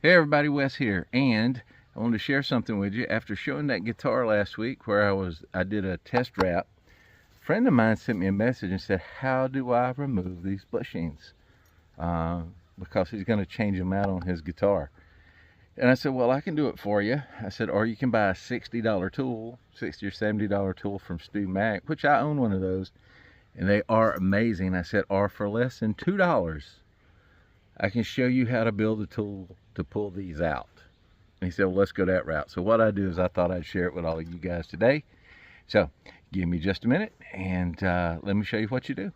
Hey everybody, Wes here, and I wanted to share something with you. After showing that guitar last week where I did a test wrap, a friend of mine sent me a message and said, how do I remove these bushings? Because he's going to change them out on his guitar. And I said, well, I can do it for you. I said, or you can buy a $60 tool, $60 or $70 tool from Stu Mac, which I own one of those, and they are amazing. I said, or for less than $2, I can show you how to build a tool to pull these out. And he said, well, let's go that route. So what I do is I thought I'd share it with all of you guys today. So give me just a minute and let me show you what you do.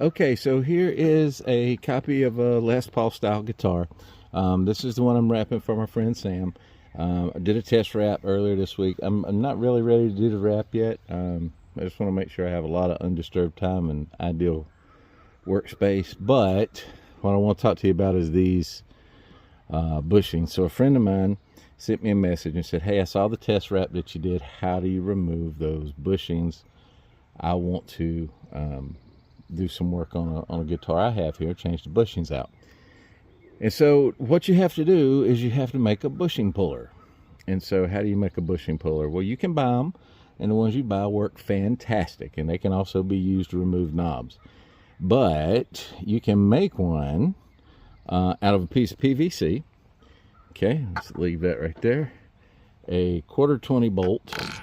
Okay, so here is a copy of a Les Paul style guitar. This is the one I'm wrapping for my friend Sam. I did a test wrap earlier this week. I'm not really ready to do the wrap yet. I just want to make sure I have a lot of undisturbed time and ideal workspace. But what I want to talk to you about is these bushings. So a friend of mine sent me a message and said, hey, I saw the test wrap that you did. How do you remove those bushings? I want to do some work on a guitar I have here, change the bushings out. And so what you have to do is you have to make a bushing puller. And so how do you make a bushing puller? Well, you can buy them, and the ones you buy work fantastic, and they can also be used to remove knobs. But you can make one out of a piece of PVC. Okay, let's leave that right there. A 1/4 bolt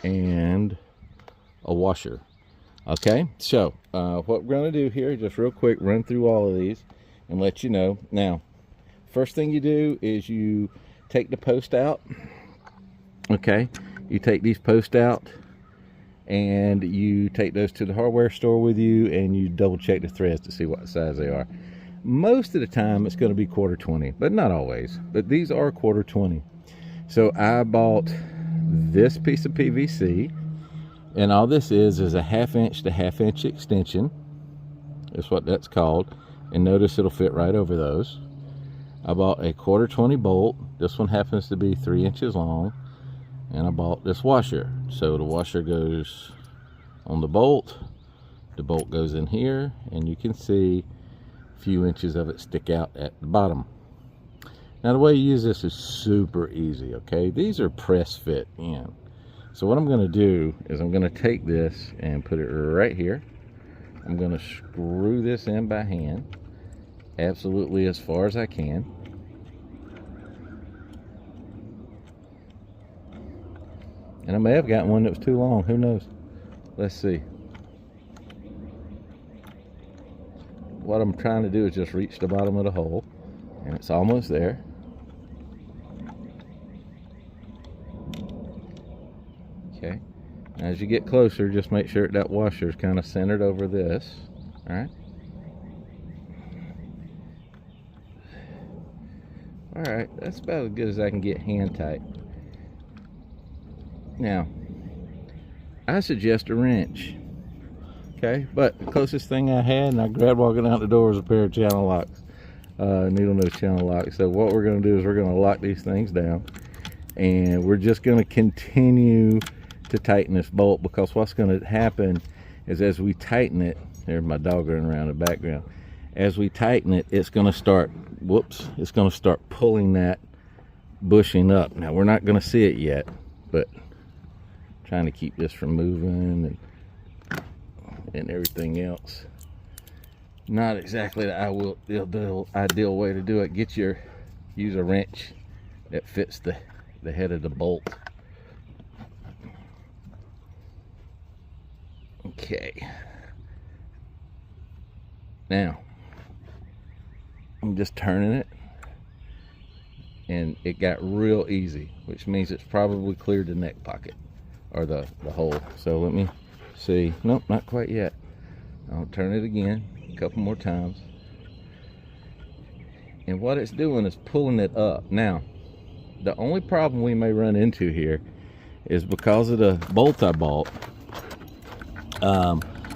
and a washer. Okay, so what we're going to do here, just real quick, run through all of these and let you know. Now, first thing you do is you take the post out. Okay, you take these posts out and you take those to the hardware store with you, and you double check the threads to see what size they are. Most of the time it's going to be 1/4, but not always. But these are 1/4. So I bought this piece of PVC, and all this is a 1/2 inch to 1/2 inch extension. That's what that's called. And notice it'll fit right over those. I bought a 1/4 bolt. This one happens to be 3 inches long. And I bought this washer. So the washer goes on the bolt goes in here, and you can see a few inches of it stick out at the bottom. Now the way you use this is super easy, okay? These are press fit in. So what I'm going to do is I'm going to take this and put it right here. I'm going to screw this in by hand absolutely as far as I can. And I may have gotten one that was too long, who knows? Let's see. What I'm trying to do is just reach the bottom of the hole, and it's almost there. Okay, now as you get closer, just make sure that washer is kind of centered over this. Alright. Alright, that's about as good as I can get hand tight. Now, I suggest a wrench. Okay, but the closest thing I had, and I grabbed walking out the door, was a pair of channel locks, needle nose channel locks. So what we're going to do is we're going to lock these things down, and we're just going to continue to tighten this bolt, because what's going to happen is as we tighten it, there's my dog running around in the background, as we tighten it, it's going to start, it's going to start pulling that bushing up. Now we're not going to see it yet, but trying to keep this from moving and everything else. Not exactly the ideal way to do it. Use a wrench that fits the head of the bolt. Okay. Now I'm just turning it, and it got real easy, which means it's probably cleared the neck pocket or the hole. So let me see. Nope, not quite yet. I'll turn it again a couple more times, and what it's doing is pulling it up. Now the only problem we may run into here is because of the bolt I bought,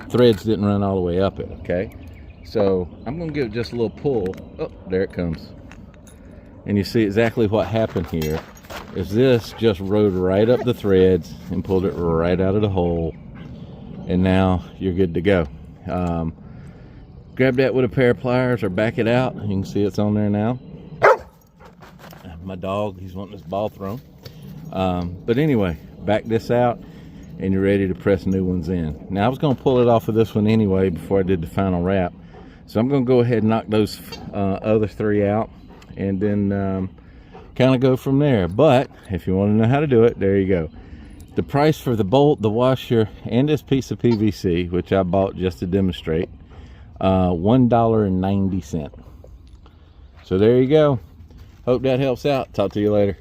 threads didn't run all the way up it. Okay, so I'm gonna give it just a little pull. Oh, there it comes. And you see exactly what happened here is this just rode right up the threads and pulled it right out of the hole, and now you're good to go. Grab that with a pair of pliers or back it out. You can see it's on there now. my dog, he's wanting his ball thrown. But anyway, back this out and you're ready to press new ones in. Now I was going to pull it off of this one anyway before I did the final wrap, so I'm going to go ahead and knock those other 3 out and then kind of go from there. But if you want to know how to do it, there you go. The price for the bolt, the washer, and this piece of PVC, which I bought just to demonstrate, $1.90. So there you go. Hope that helps out. Talk to you later.